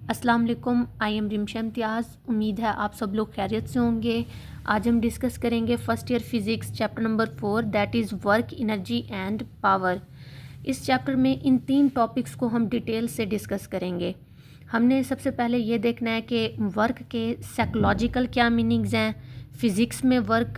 अस्सलाम वालेकुम। I am Rimsha इम्तियाज़। उम्मीद है आप सब लोग खैरियत से होंगे। आज हम डिस्कस करेंगे first year physics chapter number 4 that is work, energy and power. इस चैप्टर में इन 3 टॉपिक्स को हम डिटेल से डिस्कस करेंगे। हमने सबसे पहले ये देखना है कि वर्क के साइकोलॉजिकल क्या मीनिंग्स हैं, फ़िज़िक्स में वर्क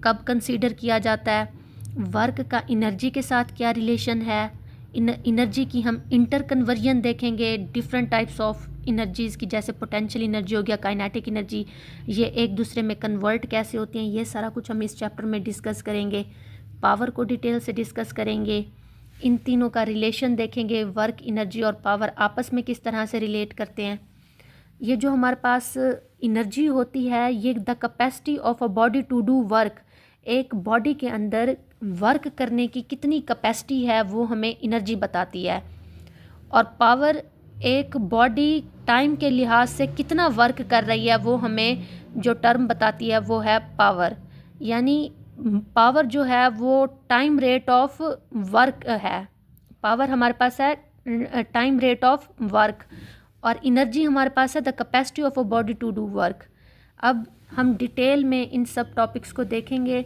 कब कंसीडर किया जाता है, वर्क का एनर्जी के साथ क्या रिलेशन है, एनर्जी की हम इंटर कन्वर्जन देखेंगे, डिफरेंट टाइप्स ऑफ एनर्जीज़ की, जैसे पोटेंशियल एनर्जी हो गया, काइनेटिक एनर्जी, ये एक दूसरे में कन्वर्ट कैसे होती हैं, ये सारा कुछ हम इस चैप्टर में डिस्कस करेंगे। पावर को डिटेल से डिस्कस करेंगे, इन तीनों का रिलेशन देखेंगे, वर्क, एनर्जी और पावर आपस में किस तरह से रिलेट करते हैं। ये जो हमारे पास एनर्जी होती है, ये the capacity of a body to do work, एक बॉडी के अंदर वर्क करने की कितनी कैपेसिटी है वो हमें एनर्जी बताती है। और पावर, एक बॉडी टाइम के लिहाज से कितना वर्क कर रही है वो हमें जो टर्म बताती है वो है पावर। यानी पावर जो है वो टाइम रेट ऑफ वर्क है। पावर हमारे पास है टाइम रेट ऑफ वर्क, और एनर्जी हमारे पास है the capacity of a body to do work. अब हम डिटेल में इन सब टॉपिक्स को देखेंगे।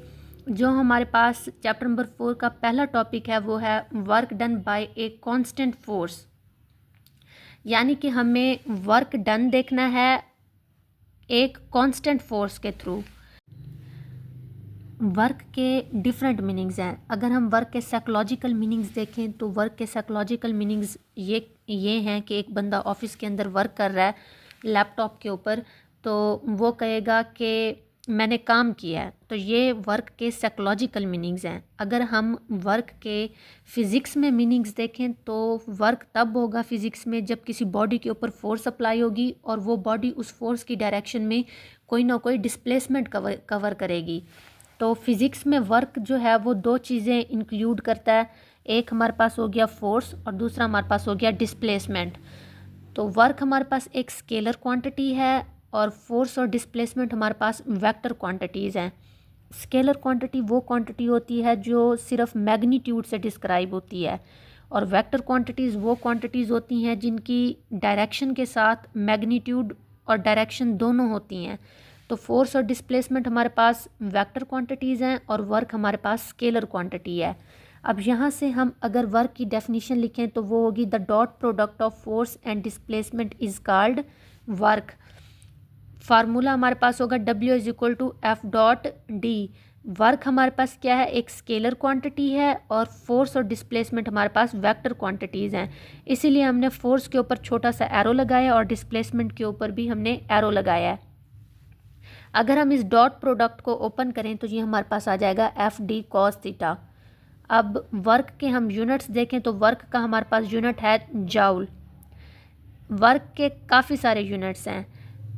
जो हमारे पास चैप्टर नंबर 4 का पहला टॉपिक है वो है work done by a constant force, यानी कि हमें वर्क डन देखना है एक कांस्टेंट फोर्स के थ्रू। वर्क के डिफरेंट मीनिंग्स हैं। अगर हम वर्क के साइकोलॉजिकल मीनिंग्स देखें तो वर्क के साइकोलॉजिकल मीनिंग्स ये हैं कि एक बंदा ऑफिस के अंदर वर्क कर रहा है लैपटॉप के ऊपर, तो वो कहेगा कि मैंने काम किया है, तो ये वर्क के साइकोलॉजिकल मीनिंग्स हैं। अगर हम वर्क के फ़िज़िक्स में मीनिंग्स देखें तो वर्क तब होगा फ़िज़िक्स में जब किसी बॉडी के ऊपर फोर्स अप्लाई होगी और वो बॉडी उस फोर्स की डायरेक्शन में कोई ना कोई डिस्प्लेसमेंट कवर करेगी। तो फिज़िक्स में वर्क जो है वो 2 चीज़ें इंक्लूड करता है, एक हमारे पास हो गया फोर्स और दूसरा हमारे पास हो गया डिस्प्लेसमेंट। तो वर्क हमारे पास एक स्केलर क्वांटिटी है और फोर्स और डिस्प्लेसमेंट हमारे पास वेक्टर क्वांटिटीज़ हैं। स्केलर क्वांटिटी वो क्वांटिटी होती है जो सिर्फ मैग्नीट्यूड से डिस्क्राइब होती है, और वेक्टर क्वांटिटीज़ वो क्वांटिटीज़ होती हैं जिनकी डायरेक्शन के साथ मैग्नीट्यूड और डायरेक्शन दोनों होती हैं। तो फोर्स और डिस्प्लेसमेंट हमारे पास वेक्टर क्वांटिटीज़ हैं और वर्क हमारे पास स्केलर क्वांटिटी है। अब यहाँ से हम अगर वर्क की डेफिनेशन लिखें तो वो होगी the dot product of force and displacement is called work. Formula हमारे पास होगा W=F.D। वर्क हमारे पास क्या है, एक स्केलर क्वांटिटी है और फोर्स और डिस्प्लेसमेंट हमारे पास वेक्टर क्वांटिटीज़ हैं। इसीलिए हमने फोर्स के ऊपर छोटा सा एरो लगाया और डिस्प्लेसमेंट के ऊपर भी हमने एरो लगाया है। अगर हम इस डॉट प्रोडक्ट को ओपन करें तो ये हमारे पास आ जाएगा F.D cos थीटा। अब वर्क के हम यूनिट्स देखें तो वर्क का हमारे पास यूनिट है जाउल। वर्क के काफ़ी सारे यूनिट्स हैं।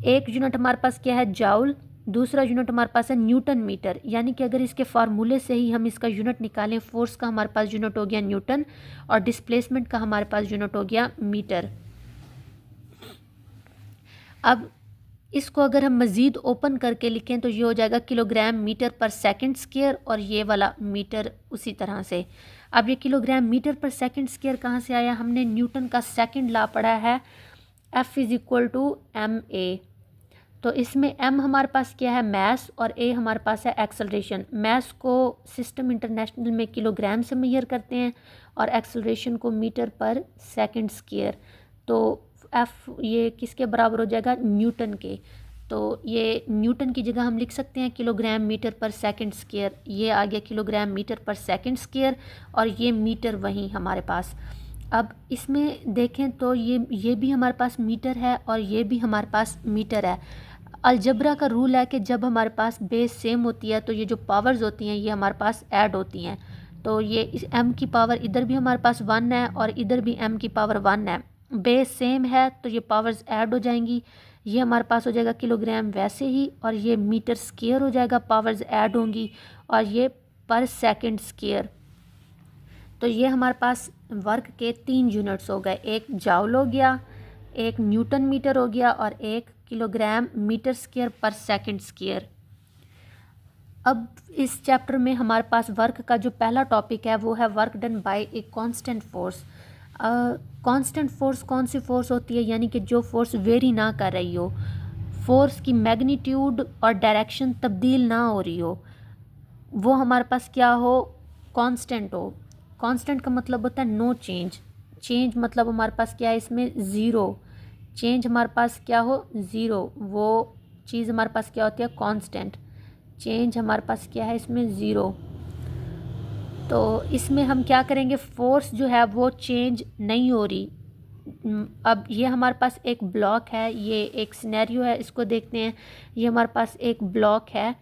एक यूनिट हमारे पास क्या है, जाउल। दूसरा यूनिट हमारे पास है न्यूटन मीटर, यानी कि अगर इसके फार्मूले से ही हम इसका यूनिट निकालें, फोर्स का हमारे पास यूनिट हो गया न्यूटन और डिस्प्लेसमेंट का हमारे पास यूनिट हो गया मीटर। अब इसको अगर हम मज़ीद ओपन करके लिखें तो ये हो जाएगा किलोग्राम मीटर पर सेकंड स्क्वायर, और ये वाला मीटर उसी तरह से। अब ये किलोग्राम मीटर पर सेकंड स्क्वायर कहाँ से आया, हमने न्यूटन का सेकंड लॉ पढ़ा है F=ma। तो इसमें m हमारे पास क्या है, मैस, और a हमारे पास है एक्सेलरेशन। मैस को सिस्टम इंटरनेशनल में किलोग्राम से मेजर करते हैं और एक्सेलरेशन को मीटर पर सेकंड स्क्वायर। तो f ये किसके बराबर हो जाएगा, न्यूटन के। तो ये न्यूटन की जगह हम लिख सकते हैं किलोग्राम मीटर पर सेकंड स्क्वायर। ये आ गया किलोग्राम मीटर पर सेकंड स्क्वायर, और ये मीटर वहीं हमारे पास। अब इसमें देखें तो ये भी हमारे पास मीटर है और ये भी हमारे पास मीटर है। अलजबरा का रूल है कि जब हमारे पास बेस सेम होती है तो ये जो पावर्स होती हैं ये हमारे पास ऐड होती हैं। तो ये इस m की पावर इधर भी हमारे पास 1 है और इधर भी m की पावर 1 है। बेस सेम है तो ये पावर्स ऐड हो जाएंगी। ये हमारे पास हो जाएगा किलोग्राम वैसे ही, और ये मीटर स्क्वायर हो जाएगा, पावर्स ऐड होंगी, और ये पर सेकंड स्क्वायर। तो ये हमारे पास वर्क के 3 यूनिट्स हो गए, एक जाउल हो गया, एक न्यूटन मीटर हो गया, और एक किलोग्राम मीटर स्क्वायर पर सेकंड स्क्वायर। अब इस चैप्टर में हमारे पास वर्क का जो पहला टॉपिक है वो है work done by a constant force. Constant force कौन सी फोर्स होती है, यानी कि जो फोर्स वेरी ना कर रही हो, फोर्स की मैग्नीट्यूड और डायरेक्शन तब्दील ना हो रही हो, वो हमारे पास क्या हो, कांस्टेंट हो। कांस्टेंट का मतलब होता है नो चेंज। चेंज मतलब हमारे पास क्या है इसमें, ज़ीरो। चेंज हमारे पास क्या हो, ज़ीरो। वो चीज़ हमारे पास क्या होती है, कांस्टेंट। चेंज हमारे पास क्या है इसमें, ज़ीरो। तो इसमें हम क्या करेंगे, फोर्स जो है वो चेंज नहीं हो रही। अब ये हमारे पास एक ब्लॉक है, ये एक सिनेरियो है, इसको देखते हैं। ये हमारे पास एक ब्लॉक है।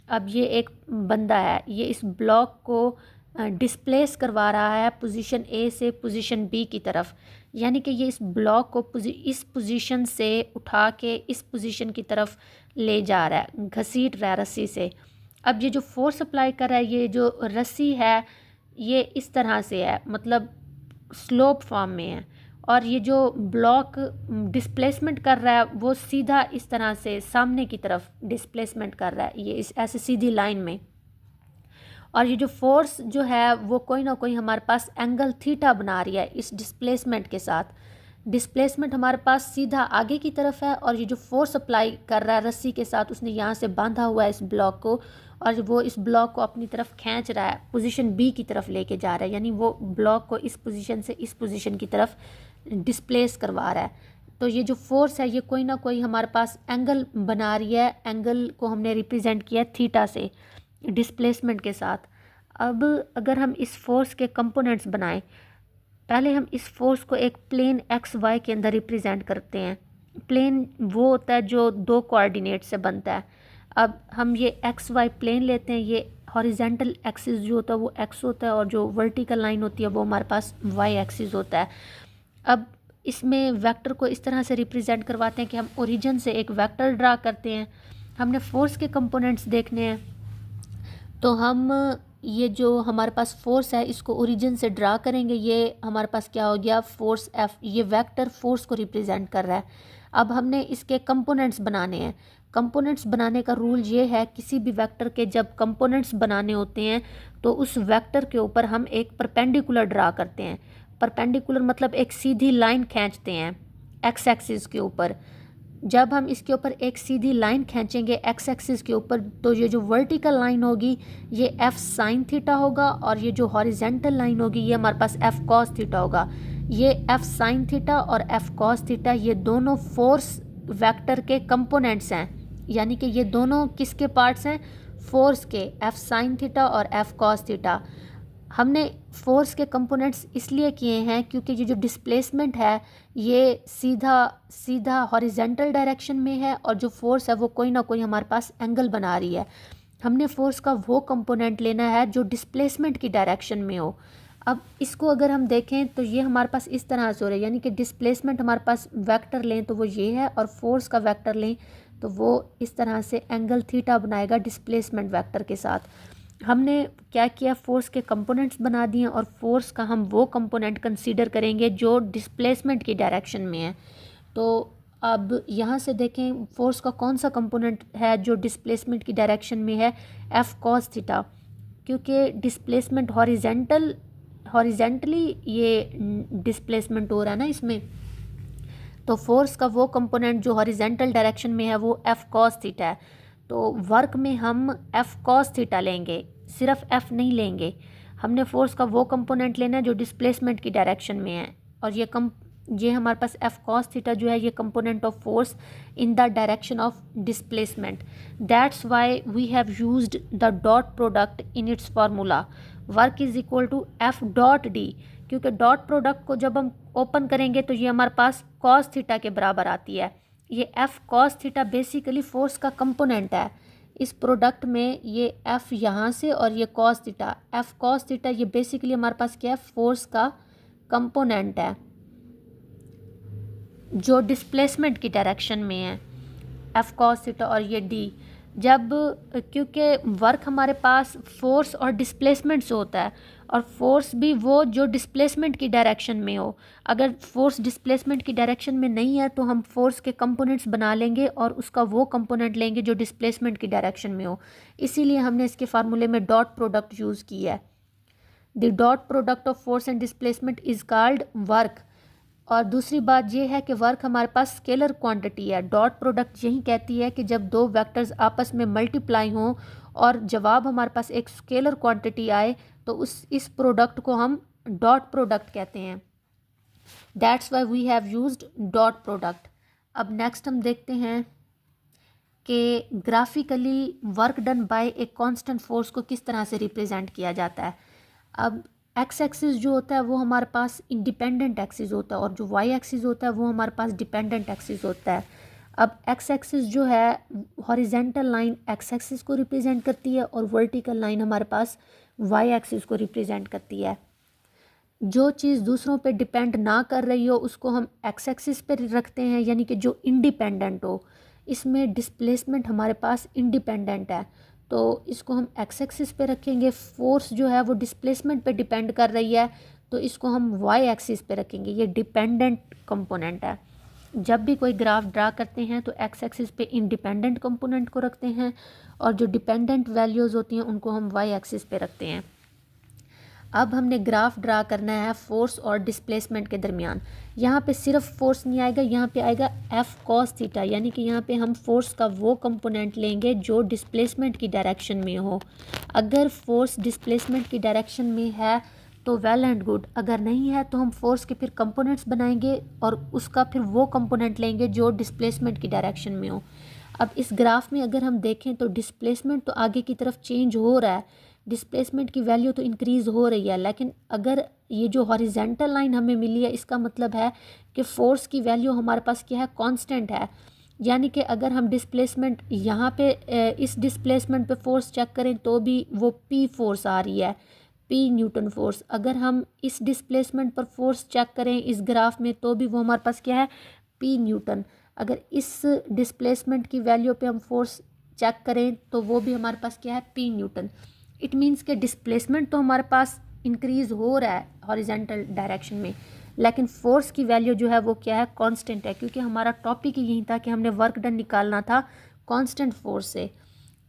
अब ये एक बंदा है, ये इस ब्लॉक को डिस्प्लेस करवा रहा है पोजीशन ए से पोजीशन बी की तरफ, यानी कि ये इस ब्लॉक को इस पोजीशन से उठा के इस पोजीशन की तरफ ले जा रहा है, घसीट रहा है रस्सी से। अब ये जो फोर्स अप्लाई कर रहा है, ये जो रस्सी है ये इस तरह से है, मतलब स्लोप फॉर्म में है, और ये जो ब्लॉक डिस्प्लेसमेंट कर रहा है वो सीधा इस तरह से सामने की तरफ डिस्प्लेसमेंट कर रहा है, ये इस ऐसे सीधी लाइन में। और ये जो फोर्स जो है वो कोई ना कोई हमारे पास एंगल थीटा बना रही है इस डिस्प्लेसमेंट के साथ। डिस्प्लेसमेंट हमारे पास सीधा आगे की तरफ है, और ये जो फोर्स अप्लाई कर रहा है रस्सी के साथ, उसने यहाँ से बांधा हुआ है इस ब्लॉक को, और वो इस ब्लॉक को अपनी तरफ खींच रहा है, पोजीशन बी की तरफ लेके जा रहा है, यानी वो ब्लॉक को इस पोजीशन से इस पोजीशन की तरफ डिस्प्लेस करवा रहा है। तो ये जो फोर्स है ये कोई ना कोई हमारे पास एंगल बना रही है, एंगल को हमने रिप्रेजेंट किया थीटा से डिस्प्लेसमेंट के साथ। अब अगर हम इस फोर्स के कंपोनेंट्स बनाएं, पहले हम इस फोर्स को एक प्लेन एक्स वाई के अंदर रिप्रेजेंट करते हैं। प्लेन वो होता है जो दो कोऑर्डिनेट से बनता है। अब हम ये एक्स वाई प्लेन लेते हैं, ये हॉरिजेंटल एक्सिस जो होता है वो एक्स होता है, और जो वर्टिकल लाइन होती है वो हमारे पास वाई एक्सिस होता है। अब इसमें वेक्टर को इस तरह से रिप्रेजेंट करवाते हैं कि हम ओरिजिन से एक वेक्टर ड्रा करते हैं। हमने फोर्स के कंपोनेंट्स देखने हैं, तो हम ये जो हमारे पास फोर्स है इसको ओरिजिन से ड्रा करेंगे। ये हमारे पास क्या हो गया, फोर्स एफ, ये वेक्टर फोर्स को रिप्रेजेंट कर रहा है। अब हमने इसके कंपोनेंट्स बनाने हैं। कंपोनेंट्स बनाने का रूल ये है, किसी भी वेक्टर के जब कंपोनेंट्स बनाने होते हैं तो उस वेक्टर के ऊपर हम एक परपेंडिकुलर ड्रा करते हैं। परपेंडिकुलर मतलब एक सीधी लाइन खींचते हैं एक्स एक्सिस के ऊपर। जब हम इसके ऊपर एक सीधी लाइन खींचेंगे एक्स एक्सिस के ऊपर, तो ये जो वर्टिकल लाइन होगी ये एफ साइन थीटा होगा, और ये जो हॉरिजेंटल लाइन होगी ये हमारे पास एफ कॉस थीटा होगा। ये एफ साइन थीटा और एफ कॉस थीटा ये दोनों फोर्स वेक्टर के कंपोनेंट्स हैं, यानी कि ये दोनों किसके पार्ट्स हैं, फोर्स के, एफ साइन थीटा और एफ कॉस थीटा। हमने फोर्स के कंपोनेंट्स इसलिए किए हैं क्योंकि ये जो डिस्प्लेसमेंट है ये सीधा सीधा हॉरिजेंटल डायरेक्शन में है, और जो फोर्स है वो कोई ना कोई हमारे पास एंगल बना रही है। हमने फोर्स का वो कंपोनेंट लेना है जो डिस्प्लेसमेंट की डायरेक्शन में हो। अब इसको अगर हम देखें तो ये हमारे पास इस तरह से हो रहा है, यानी कि डिस्प्लेसमेंट हमारे पास वेक्टर लें तो वो ये है, और फोर्स का वेक्टर लें तो वो इस तरह से एंगल थीटा बनाएगा डिस्प्लेसमेंट वेक्टर के साथ। हमने क्या किया, फोर्स के कंपोनेंट्स बना दिए, और फोर्स का हम वो कंपोनेंट कंसीडर करेंगे जो डिस्प्लेसमेंट की डायरेक्शन में है। तो अब यहाँ से देखें फोर्स का कौन सा कंपोनेंट है जो डिस्प्लेसमेंट की डायरेक्शन में है, एफ कॉस थीटा, क्योंकि डिस्प्लेसमेंट हॉरिजेंटली ये डिस्प्लेसमेंट हो रहा है ना इसमें। तो फोर्स का वो कंपोनेंट जो हॉरिजेंटल डायरेक्शन में है वो एफ कॉस थीटा है। तो वर्क में हम एफ कॉस थीटा लेंगे, सिर्फ एफ नहीं लेंगे। हमने फोर्स का वो कंपोनेंट लेना है जो डिस्प्लेसमेंट की डायरेक्शन में है, और ये हमारे पास एफ कॉस थीटा जो है ये component of force in the direction of displacement. That's why we have used the dot product in its formula. Work is equal to F dot D, क्योंकि डॉट प्रोडक्ट को जब हम open करेंगे तो ये हमारे पास कॉस थीटा के बराबर आती है। ये F cos theta basically force का कंपोनेंट है इस प्रोडक्ट में। ये एफ यहाँ से और ये cos theta, F cos theta ये बेसिकली हमारे पास क्या है, फोर्स का कंपोनेंट है जो डिस्प्लेसमेंट की डायरेक्शन में है, एफ कॉस थीटा। और ये डी, जब क्योंकि वर्क हमारे पास फोर्स और डिस्प्लेसमेंट से होता है, और फोर्स भी वो जो डिस्प्लेसमेंट की डायरेक्शन में हो। अगर फोर्स डिस्प्लेसमेंट की डायरेक्शन में नहीं है तो हम फोर्स के कंपोनेंट्स बना लेंगे और उसका वो कंपोनेंट लेंगे जो डिस्प्लेसमेंट की डायरेक्शन में हो। इसीलिए हमने इसके फार्मूले में डॉट प्रोडक्ट यूज़ किया है। The dot product of force and displacement is called work. और दूसरी बात ये है कि वर्क हमारे पास स्केलर क्वांटिटी है। डॉट प्रोडक्ट यही कहती है कि जब दो वेक्टर्स आपस में मल्टीप्लाई हों और जवाब हमारे पास एक स्केलर क्वांटिटी आए तो इस प्रोडक्ट को हम डॉट प्रोडक्ट कहते हैं। That's why we have used dot product. अब नेक्स्ट हम देखते हैं कि graphically work done by a constant force को किस तरह से रिप्रेजेंट किया जाता है। अब एक्स एक्सिस जो होता है वो हमारे पास इंडिपेंडेंट एक्सिस होता है और जो वाई एक्सिस होता है वो हमारे पास डिपेंडेंट एक्सिस होता है। अब एक्स एक्सिस जो है हॉरिजेंटल लाइन एक्स एक्सिस को रिप्रेजेंट करती है और वर्टिकल लाइन हमारे पास वाई एक्सिस को रिप्रेजेंट करती है। जो चीज़ दूसरों पे डिपेंड ना कर रही हो उसको हम एक्स एक्सिस पे रखते हैं, यानी कि जो इंडिपेंडेंट हो। इसमें डिस्प्लेसमेंट हमारे पास इंडिपेंडेंट है तो इसको हम एक्स एक्सिस पे रखेंगे। फोर्स जो है वो डिस्प्लेसमेंट पे डिपेंड कर रही है तो इसको हम वाई एक्सिस पे रखेंगे। ये डिपेंडेंट कंपोनेंट है। जब भी कोई ग्राफ ड्रा करते हैं तो एक्स एक्सिस पे इंडिपेंडेंट कंपोनेंट को रखते हैं और जो डिपेंडेंट वैल्यूज़ होती हैं उनको हम वाई एक्सिस पे रखते हैं। अब हमने ग्राफ ड्रा करना है फोर्स और डिस्प्लेसमेंट के दरमियान। यहाँ पे सिर्फ फोर्स नहीं आएगा, यहाँ पे आएगा एफ कॉस थीटा, यानी कि यहाँ पे हम फोर्स का वो कंपोनेंट लेंगे जो डिस्प्लेसमेंट की डायरेक्शन में हो। अगर फोर्स डिस्प्लेसमेंट की डायरेक्शन में है तो वेल एंड गुड, अगर नहीं है तो हम फोर्स के फिर कंपोनेंट्स बनाएंगे और उसका फिर वो कंपोनेंट लेंगे जो डिस्प्लेसमेंट की डायरेक्शन में हो। अब इस ग्राफ में अगर हम देखें तो डिस्प्लेसमेंट तो आगे की तरफ चेंज हो रहा है, डिस्प्लेसमेंट की वैल्यू तो इंक्रीज़ हो रही है, लेकिन अगर ये जो हॉरिजेंटल लाइन हमें मिली है इसका मतलब है कि फ़ोर्स की वैल्यू हमारे पास क्या है, कांस्टेंट है। यानी कि अगर हम डिस्प्लेसमेंट यहाँ पे इस डिस्प्लेसमेंट पे फोर्स चेक करें तो भी वो पी फोर्स आ रही है, पी न्यूटन फोर्स। अगर हम इस डिस्प्लेसमेंट पर फोर्स चेक करें इस ग्राफ में तो भी वो हमारे पास क्या है, पी न्यूटन। अगर इस डिस्प्लेसमेंट की वैल्यू पे हम फोर्स चेक करें तो वो भी हमारे पास क्या है, पी न्यूटन। इट मीन्स के डिस्प्लेसमेंट तो हमारे पास इंक्रीज़ हो रहा है हॉरिजेंटल डायरेक्शन में, लेकिन फोर्स की वैल्यू जो है वो क्या है, कांस्टेंट है, क्योंकि हमारा टॉपिक यही था कि हमने वर्क डन निकालना था कांस्टेंट फोर्स से।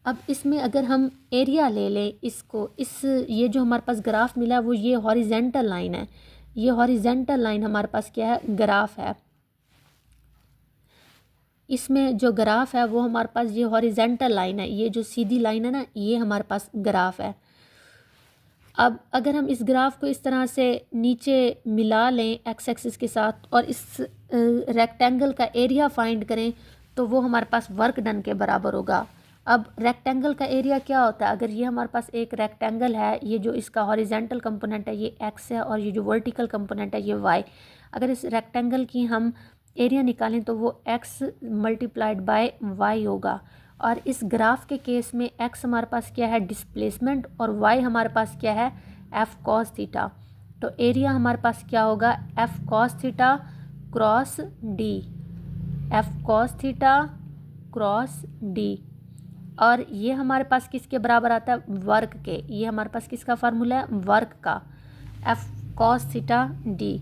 अब इसमें अगर हम एरिया ले लें इसको, ये जो हमारे पास ग्राफ मिला है वो ये हॉरिजेंटल लाइन है। ये हॉरिजेंटल लाइन हमारे पास क्या है, ग्राफ है। इसमें जो ग्राफ है वो हमारे पास ये हॉरिजेंटल लाइन है, ये जो सीधी लाइन है ना ये हमारे पास ग्राफ है। अब अगर हम इस ग्राफ को इस तरह से नीचे मिला लें एक्स एक्सिस के साथ और इस रेक्टेंगल का एरिया फाइंड करें तो वो हमारे पास वर्क डन के बराबर होगा। अब रेक्टेंगल का एरिया क्या होता है, अगर ये हमारे पास एक रेक्टेंगल है, ये जो इसका हॉरिजेंटल कंपोनेंट है ये एक्स है और ये जो वर्टिकल कंपोनेंट है ये वाई। अगर इस रेक्टेंगल की हम एरिया निकालें तो वो x मल्टीप्लाइड बाय y होगा। और इस ग्राफ के केस में x हमारे पास क्या है, डिस्प्लेसमेंट, और y हमारे पास क्या है, f cos थीटा। तो एरिया हमारे पास क्या होगा, f cos theta cross d, f cos theta cross d। और ये हमारे पास किसके बराबर आता है, वर्क के। ये हमारे पास किसका फार्मूला है, वर्क का, f cos थीटा d।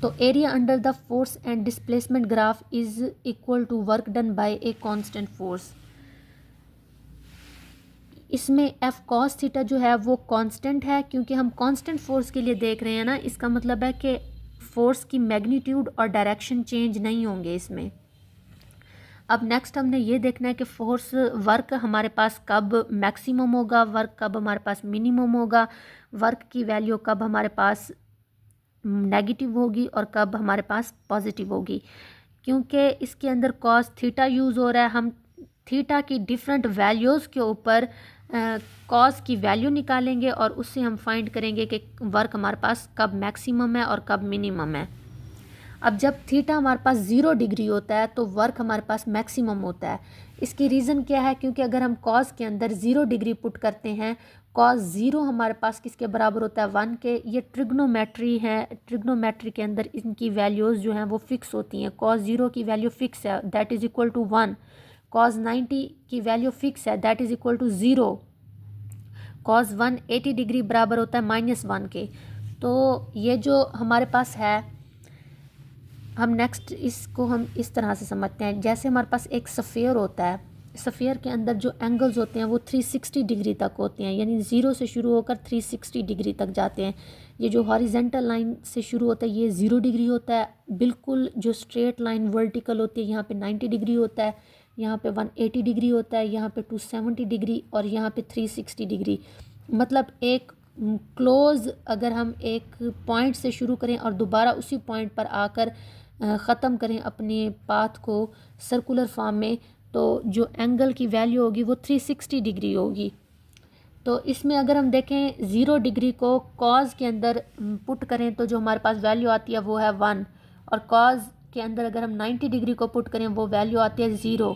तो area under the force and displacement graph is equal to work done by a constant force. इसमें एफ कॉस थीटा जो है वो कांस्टेंट है, क्योंकि हम कांस्टेंट फोर्स के लिए देख रहे हैं ना, इसका मतलब है कि फोर्स की मैग्नीट्यूड और डायरेक्शन चेंज नहीं होंगे इसमें। अब नेक्स्ट हमने ये देखना है कि फोर्स वर्क हमारे पास कब मैक्सिमम होगा, वर्क कब हमारे पास मिनिमम होगा, वर्क की वैल्यू कब हमारे पास नेगेटिव होगी और कब हमारे पास पॉजिटिव होगी। क्योंकि इसके अंदर कॉस थीटा यूज़ हो रहा है, हम थीटा की डिफरेंट वैल्यूज़ के ऊपर कॉस की वैल्यू निकालेंगे और उससे हम फाइंड करेंगे कि वर्क हमारे पास कब मैक्सिमम है और कब मिनिमम है। अब जब थीटा हमारे पास 0 डिग्री होता है तो वर्क हमारे पास मैक्सिमम होता है। इसकी रीज़न क्या है, क्योंकि अगर हम कॉस के अंदर 0 डिग्री पुट करते हैं, कॉस 0 हमारे पास किसके बराबर होता है, 1 के। ये ट्रिग्नोमेट्री है, ट्रिग्नोमेट्री के अंदर इनकी वैल्यूज़ जो हैं वो फिक्स होती हैं। कॉस 0 की वैल्यू फिक्स है, that is equal to 1। Cos 90 की वैल्यू फिक्स है, that is equal to 0। Cos 180 degree बराबर होता है -1 के। तो ये जो हमारे पास है, हम नेक्स्ट इसको हम इस तरह से समझते हैं, जैसे हमारे पास एक स्फीयर होता है, सफ़ियर के अंदर जो एंगल्स होते हैं वो 360 डिग्री तक होते हैं, यानी 0 से शुरू होकर 360 डिग्री तक जाते हैं। ये जो हॉरिजेंटल लाइन से शुरू होता है ये 0 डिग्री होता है, बिल्कुल जो स्ट्रेट लाइन वर्टिकल होती है यहाँ पे 90 डिग्री होता है, यहाँ पे 180 डिग्री होता है, यहाँ पे 270 डिग्री और यहाँ पे 360 डिग्री। मतलब एक क्लोज अगर हम एक पॉइंट से शुरू करें और दोबारा उसी पॉइंट पर आकर ख़त्म करें अपने पाथ को सर्कुलर फॉर्म में, तो जो एंगल की वैल्यू होगी वो 360 डिग्री होगी। तो इसमें अगर हम देखें 0 डिग्री को कॉज के अंदर पुट करें तो जो हमारे पास वैल्यू आती है वो है 1, और कॉज के अंदर अगर हम 90 डिग्री को पुट करें वो वैल्यू आती है 0।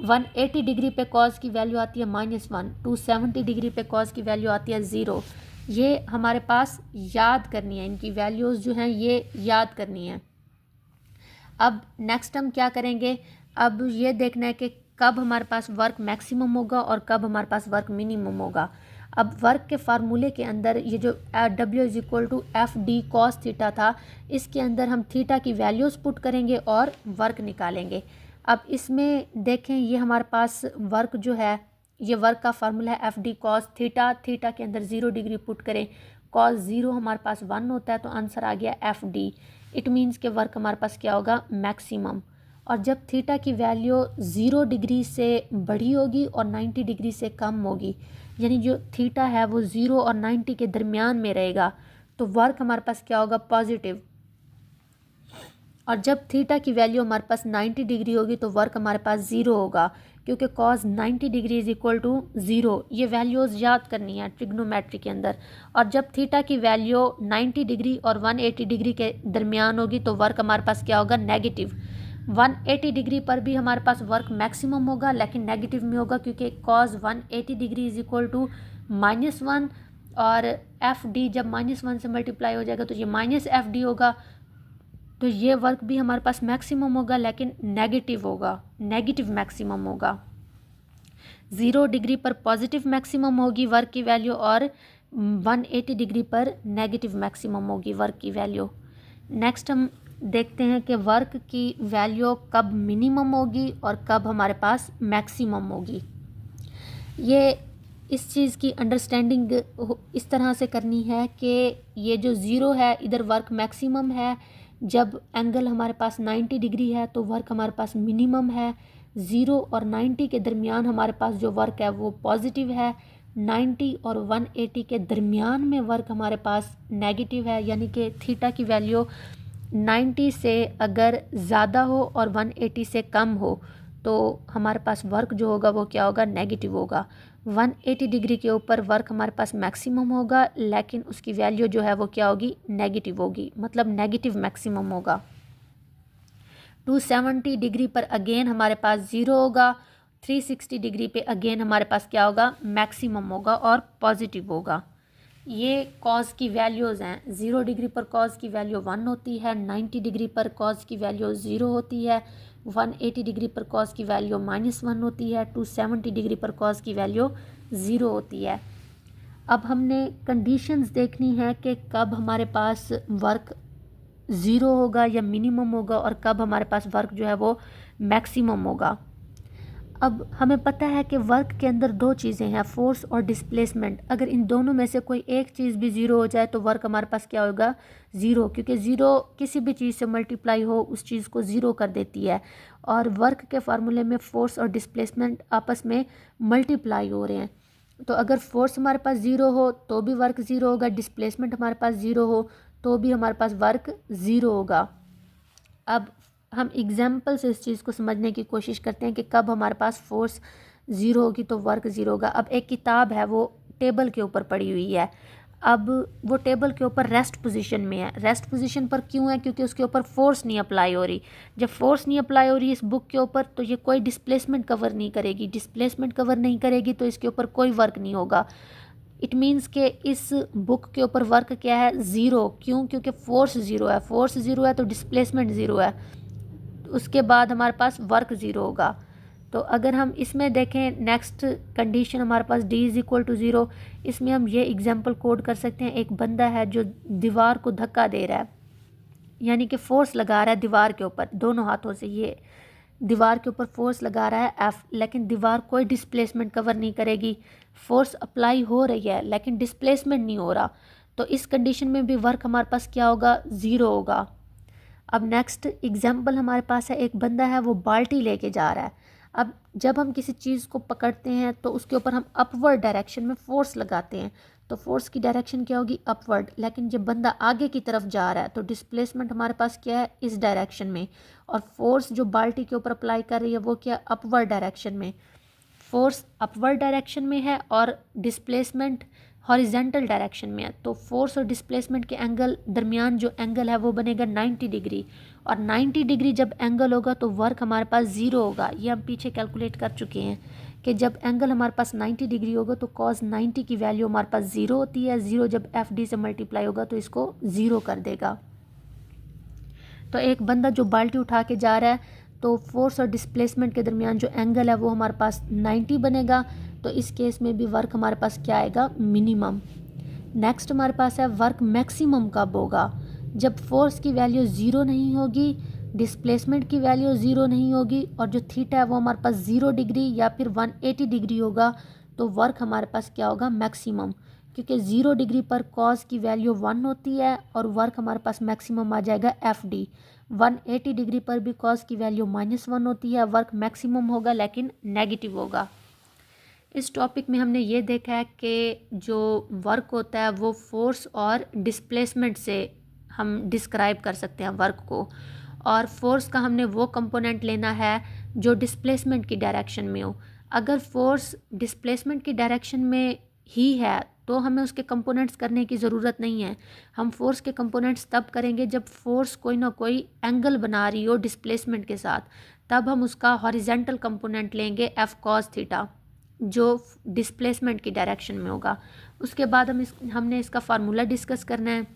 180 डिग्री पे कॉज की वैल्यू आती है -1, 270 डिग्री पे कॉज की वैल्यू आती है 0। ये हमारे पास याद करनी है, इनकी वैल्यूज़ जो हैं ये याद करनी है। अब नेक्स्ट हम क्या करेंगे, अब ये देखना है कि कब हमारे पास वर्क मैक्सिमम होगा और कब हमारे पास वर्क मिनिमम होगा। अब वर्क के फार्मूले के अंदर ये जो W=FD cos थीटा था, इसके अंदर हम थीटा की वैल्यूज़ पुट करेंगे और वर्क निकालेंगे। अब इसमें देखें ये हमारे पास वर्क जो है, ये वर्क का फार्मूला है FD cos थीटा। थीटा के अंदर 0 डिग्री पुट करें, cos 0 हमारे पास 1 होता है, तो आंसर आ गया FD। इट मीन्स के वर्क हमारे पास क्या होगा, मैक्सिमम। और जब थीटा की वैल्यू 0 डिग्री से बड़ी होगी और 90 डिग्री से कम होगी, यानी जो थीटा है वो 0 और 90 के दरमियान में रहेगा, तो वर्क हमारे पास क्या होगा, पॉजिटिव। और जब थीटा की वैल्यू हमारे पास 90 डिग्री होगी तो वर्क हमारे पास 0 होगा, क्योंकि cos 90 degree is equal to 0। ये वैल्यूज़ याद करनी है ट्रिग्नोमेट्री के अंदर। और जब थीटा की वैल्यू 90 डिग्री और 180 डिग्री के दरमियान होगी तो वर्क हमारे पास क्या होगा, नेगेटिव। 180 डिग्री पर भी हमारे पास वर्क मैक्सिमम होगा लेकिन नेगेटिव में होगा, क्योंकि cos 180 degree is equal to -1, और FD जब -1 से मल्टीप्लाई हो जाएगा तो ये -FD होगा, तो ये वर्क भी हमारे पास मैक्सिमम होगा लेकिन नेगेटिव होगा, नेगेटिव मैक्सिमम होगा। 0 डिग्री पर पॉजिटिव मैक्सिमम होगी वर्क की वैल्यू और 180 डिग्री पर नेगेटिव मैक्सिमम होगी वर्क की वैल्यू। नेक्स्ट हम देखते हैं कि वर्क की वैल्यू कब मिनिमम होगी और कब हमारे पास मैक्सिमम होगी। ये इस चीज़ की अंडरस्टैंडिंग इस तरह से करनी है कि ये जो 0 है इधर वर्क मैक्सिमम है, जब एंगल हमारे पास 90 डिग्री है तो वर्क हमारे पास मिनिमम है। 0 और 90 के दरमियान हमारे पास जो वर्क है वो पॉजिटिव है। 90 और 180 के दरमियान में वर्क हमारे पास नेगेटिव है, यानी कि थीटा की वैल्यू 90 से अगर ज़्यादा हो और 180 से कम हो तो हमारे पास वर्क जो होगा वो क्या होगा, नेगेटिव होगा। 180 डिग्री के ऊपर वर्क हमारे पास मैक्सिमम होगा लेकिन उसकी वैल्यू जो है वो क्या होगी, नेगेटिव होगी, मतलब नेगेटिव मैक्सिमम होगा। 270 डिग्री पर अगेन हमारे पास 0 होगा। 360 डिग्री पे अगेन हमारे पास क्या होगा, मैक्सिमम होगा और पॉजिटिव होगा। ये कॉज की वैल्यूज़ हैं। 0 डिग्री पर कॉज की वैल्यू 1 होती है, 90 डिग्री पर कॉज की वैल्यू 0 होती है, 180 डिग्री पर कॉज की वैल्यू -1 होती है, 270 डिग्री पर कॉज की वैल्यू 0 होती है। अब हमने कंडीशंस देखनी है कि कब हमारे पास वर्क 0 होगा या मिनिमम होगा और कब हमारे पास वर्क जो है वो मैक्सिमम होगा। अब हमें पता है कि वर्क के अंदर दो चीज़ें हैं, फोर्स और डिस्प्लेसमेंट। अगर इन दोनों में से कोई एक चीज़ भी 0 हो जाए तो वर्क हमारे पास क्या होगा, 0, क्योंकि 0 किसी भी चीज़ से मल्टीप्लाई हो उस चीज़ को 0 कर देती है। और वर्क के फार्मूले में फोर्स और डिस्प्लेसमेंट आपस में मल्टीप्लाई हो रहे हैं, तो अगर फोर्स हमारे पास 0 हो तो भी वर्क 0 होगा, डिस्प्लेसमेंट हमारे पास 0 हो तो भी हमारे पास वर्क 0 होगा। अब हम एग्जाम्पल से इस चीज़ को समझने की कोशिश करते हैं कि कब हमारे पास फोर्स 0 होगी तो वर्क 0 होगा। अब एक किताब है वो टेबल के ऊपर पड़ी हुई है, अब वो टेबल के ऊपर रेस्ट पोजीशन में है। रेस्ट पोजीशन पर क्यों है, क्योंकि उसके ऊपर फोर्स नहीं अप्लाई हो रही। जब फोर्स नहीं अप्लाई हो रही इस बुक के ऊपर तो ये कोई डिस्प्लेसमेंट कवर नहीं करेगी, डिस्प्लेसमेंट कवर नहीं करेगी तो इसके ऊपर कोई वर्क नहीं होगा। इट मीन्स कि इस बुक के ऊपर वर्क क्या है, 0। क्यों, क्योंकि फोर्स 0 है, फोर्स 0 है तो डिस्प्लेसमेंट 0 है, उसके बाद हमारे पास वर्क 0 होगा। तो अगर हम इसमें देखें नेक्स्ट कंडीशन हमारे पास D = 0, इसमें हम ये एग्जांपल कोड कर सकते हैं। एक बंदा है जो दीवार को धक्का दे रहा है, यानी कि फोर्स लगा रहा है दीवार के ऊपर दोनों हाथों से। ये दीवार के ऊपर फोर्स लगा रहा है F, लेकिन दीवार कोई डिस्प्लेसमेंट कवर नहीं करेगी, फोर्स अप्लाई हो रही है लेकिन डिस्प्लेसमेंट नहीं हो रहा, तो इस कंडीशन में भी वर्क हमारे पास क्या होगा, ज़ीरो होगा। अब नेक्स्ट एग्जाम्पल हमारे पास है, एक बंदा है वो बाल्टी लेके जा रहा है। अब जब हम किसी चीज़ को पकड़ते हैं तो उसके ऊपर हम अपवर्ड डायरेक्शन में फोर्स लगाते हैं, तो फोर्स की डायरेक्शन क्या होगी, अपवर्ड। लेकिन जब बंदा आगे की तरफ जा रहा है तो डिस्प्लेसमेंट हमारे पास क्या है, इस डायरेक्शन में, और फोर्स जो बाल्टी के ऊपर अप्लाई कर रही है वो क्या, अपवर्ड डायरेक्शन में। फोर्स अपवर्ड डायरेक्शन में है और डिस्प्लेसमेंट हॉरिजेंटल डायरेक्शन में है, तो फोर्स और डिस्प्लेसमेंट के एंगल दरमियान जो एंगल है वो बनेगा 90 डिग्री, और 90 डिग्री जब एंगल होगा तो वर्क हमारे पास ज़ीरो होगा। ये हम पीछे कैलकुलेट कर चुके हैं कि जब एंगल हमारे पास 90 डिग्री होगा तो cos 90 की वैल्यू हमारे पास ज़ीरो होती है। ज़ीरो जब FD से मल्टीप्लाई होगा तो इसको ज़ीरो कर देगा। तो एक बंदा जो बाल्टी उठा के जा रहा है तो फोर्स और डिस्प्लेसमेंट के दरमियान जो एंगल है वो हमारे पास 90 बनेगा, तो इस केस में भी वर्क हमारे पास क्या आएगा, मिनिमम। नेक्स्ट हमारे पास है वर्क मैक्सिमम कब होगा, जब फोर्स की वैल्यू ज़ीरो नहीं होगी, डिस्प्लेसमेंट की वैल्यू ज़ीरो नहीं होगी, और जो थीटा है वो हमारे पास 0 डिग्री या फिर 180 डिग्री होगा, तो वर्क हमारे पास क्या होगा, मैक्सिमम। क्योंकि 0 डिग्री पर कॉस की वैल्यू 1 होती है और वर्क हमारे पास मैक्सिमम आ जाएगा FD। 180 डिग्री पर भी कॉस की वैल्यू -1 होती है, वर्क मैक्सिमम होगा लेकिन नेगेटिव होगा। इस टॉपिक में हमने ये देखा है कि जो वर्क होता है वो फोर्स और डिस्प्लेसमेंट से हम डिस्क्राइब कर सकते हैं वर्क को, और फोर्स का हमने वो कंपोनेंट लेना है जो डिस्प्लेसमेंट की डायरेक्शन में हो। अगर फोर्स डिस्प्लेसमेंट की डायरेक्शन में ही है तो हमें उसके कंपोनेंट्स करने की ज़रूरत नहीं है। हम फोर्स के कंपोनेंट्स तब करेंगे जब फोर्स कोई ना कोई एंगल बना रही हो डिस्प्लेसमेंट के साथ, तब हम उसका हॉरिजेंटल कंपोनेंट लेंगे F cos थीटा, जो डिस्प्लेसमेंट की डायरेक्शन में होगा। उसके बाद हमने इसका फार्मूला डिस्कस करना है,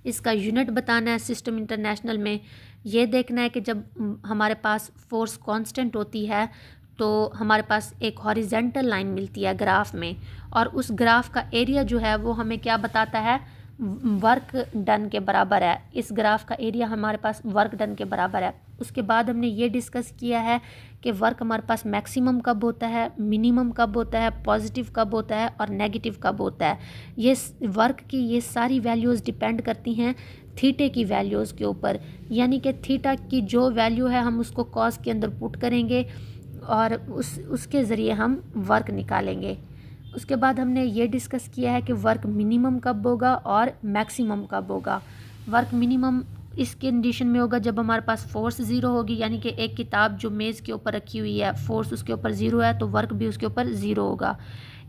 इसका यूनिट बताना है सिस्टम इंटरनेशनल में। ये देखना है कि जब हमारे पास फोर्स कांस्टेंट होती है तो हमारे पास एक हॉरिजेंटल लाइन मिलती है ग्राफ में, और उस ग्राफ का एरिया जो है वो हमें क्या बताता है, वर्क डन के बराबर है। इस ग्राफ का एरिया हमारे पास वर्क डन के बराबर है। उसके बाद हमने ये डिस्कस किया है कि वर्क हमारे पास मैक्सिमम कब होता है, मिनिमम कब होता है, पॉजिटिव कब होता है और नेगेटिव कब होता है। ये वर्क की ये सारी वैल्यूज़ डिपेंड करती हैं थीटे की वैल्यूज़ के ऊपर, यानी कि थीटा की जो वैल्यू है हम उसको कॉस के अंदर पुट करेंगे और उसके ज़रिए हम वर्क निकालेंगे। उसके बाद हमने ये डिस्कस किया है कि वर्क मिनिमम कब होगा और मैक्सिमम कब होगा। वर्क मिनिमम इस कंडीशन में होगा जब हमारे पास फोर्स ज़ीरो होगी, यानी कि एक किताब जो मेज़ के ऊपर रखी हुई है फोर्स उसके ऊपर ज़ीरो है तो वर्क भी उसके ऊपर ज़ीरो होगा।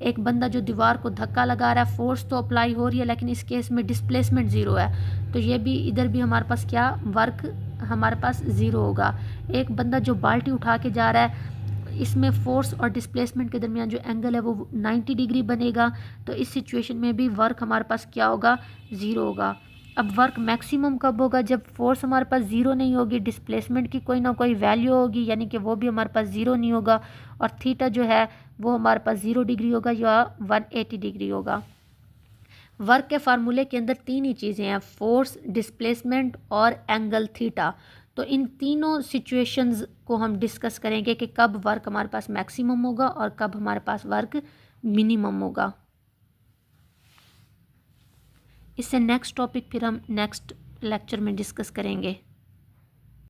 एक बंदा जो दीवार को धक्का लगा रहा है, फोर्स तो अप्लाई हो रही है लेकिन इस केस में डिस्प्लेसमेंट ज़ीरो है, तो ये भी इधर भी हमारे पास क्या, वर्क हमारे पास ज़ीरो होगा। एक बंदा जो बाल्टी उठा के जा रहा है, इसमें फोर्स और डिस्प्लेसमेंट के दरमियान जो एंगल है वो 90 डिग्री बनेगा, तो इस सिचुएशन में भी वर्क हमारे पास क्या होगा, ज़ीरो होगा। अब वर्क मैक्सिमम कब होगा, जब फोर्स हमारे पास ज़ीरो नहीं होगी, डिस्प्लेसमेंट की कोई ना कोई वैल्यू होगी, यानी कि वो भी हमारे पास ज़ीरो नहीं होगा, और थीटा जो है वो हमारे पास 0 डिग्री होगा या 180 डिग्री होगा। वर्क के फार्मूले के अंदर तीन ही चीज़ें हैं, फोर्स, डिस्प्लेसमेंट और एंगल थीटा। तो इन तीनों सिचुएशंस को हम डिस्कस करेंगे कि कब वर्क हमारे पास मैक्सिमम होगा और कब हमारे पास वर्क मिनिमम होगा। इससे नेक्स्ट टॉपिक फिर हम नेक्स्ट लेक्चर में डिस्कस करेंगे।